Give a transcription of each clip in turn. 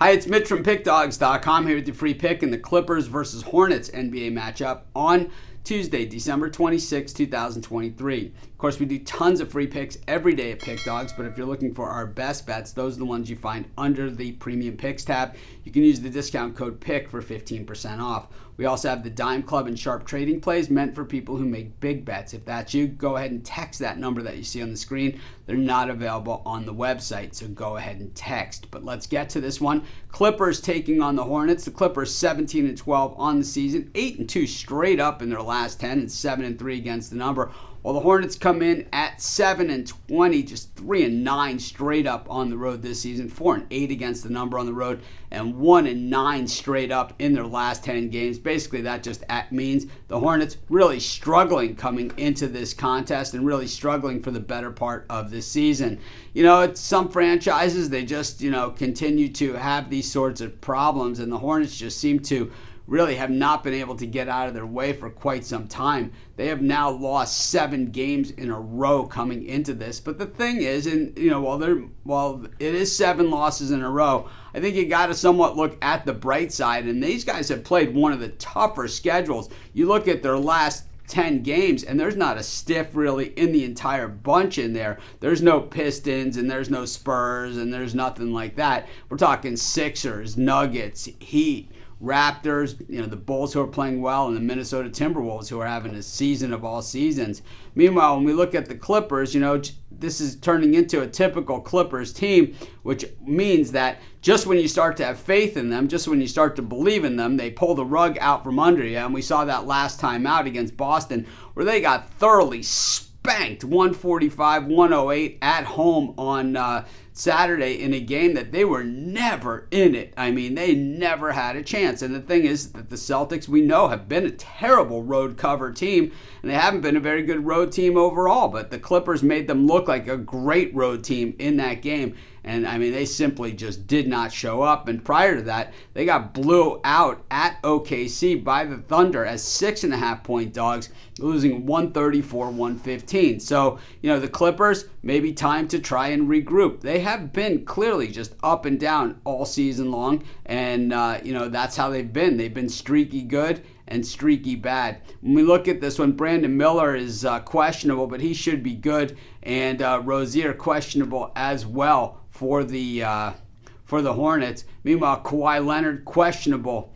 Hi, it's Mitch from Pickdawgz.com here with your free pick in the Clippers versus Hornets NBA matchup on Tuesday, December 26, 2023. Of course, we do tons of free picks every day at Pickdawgz, but if you're looking for our best bets, those are the ones you find under the Premium Picks tab. You can use the discount code PICK for 15% off. We also have the Dime Club and Sharp Trading Plays meant for people who make big bets. If that's you, go ahead and text that number that you see on the screen. They're not available on the website, so go ahead and text. But let's get to this one. Clippers taking on the Hornets. The Clippers 17-12 on the season, 8-2 straight up in their last 10, and 7-3 against the number. While the Hornets come in at 7-20, just 3-9 straight up on the road this season, 4-8 against the number on the road, and 1-9 straight up in their last 10 games. Basically, that just means the Hornets really struggling coming into this contest and really struggling for the better part of this season. You know, it's some franchises, they just, continue to have these sorts of problems, and the Hornets just seem to really have not been able to get out of their way for quite some time. They have now lost 7 games in a row coming into this. But the thing is, while it is 7 losses in a row, I think you got to somewhat look at the bright side. And these guys have played one of the tougher schedules. You look at their last 10 games, and there's not a stiff really in the entire bunch in there. There's no Pistons, and there's no Spurs, and there's nothing like that. We're talking Sixers, Nuggets, Heat, Raptors, the Bulls who are playing well, and the Minnesota Timberwolves who are having a season of all seasons. Meanwhile, when we look at the Clippers, this is turning into a typical Clippers team, which means that just when you start to have faith in them, just when you start to believe in them, they pull the rug out from under you. And we saw that last time out against Boston, where they got thoroughly spanked 145-108 at home on Saturday in a game that they were never in it. I mean, they never had a chance. And the thing is that the Celtics, we know, have been a terrible road cover team, and they haven't been a very good road team overall. But the Clippers made them look like a great road team in that game. And, they simply just did not show up. And prior to that, they got blew out at OKC by the Thunder as 6.5-point dogs, losing 134-115. So, the Clippers, maybe time to try and regroup. They have been clearly just up and down all season long. And, that's how they've been. They've been streaky good and streaky bad. When we look at this one, Brandon Miller is questionable, but he should be good. And Rozier questionable as well for the Hornets. Meanwhile, Kawhi Leonard questionable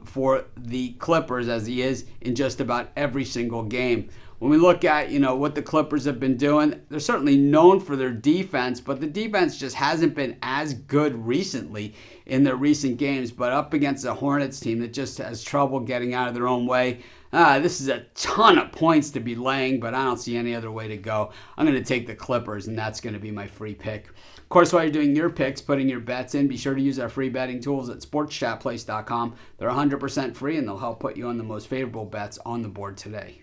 for the Clippers, as he is in just about every single game. When we look at what the Clippers have been doing, they're certainly known for their defense, but the defense just hasn't been as good recently in their recent games. But up against the Hornets team that just has trouble getting out of their own way, this is a ton of points to be laying, but I don't see any other way to go. I'm going to take the Clippers, and that's going to be my free pick. Of course, while you're doing your picks, putting your bets in, be sure to use our free betting tools at sportschatplace.com. They're 100% free, and they'll help put you on the most favorable bets on the board today.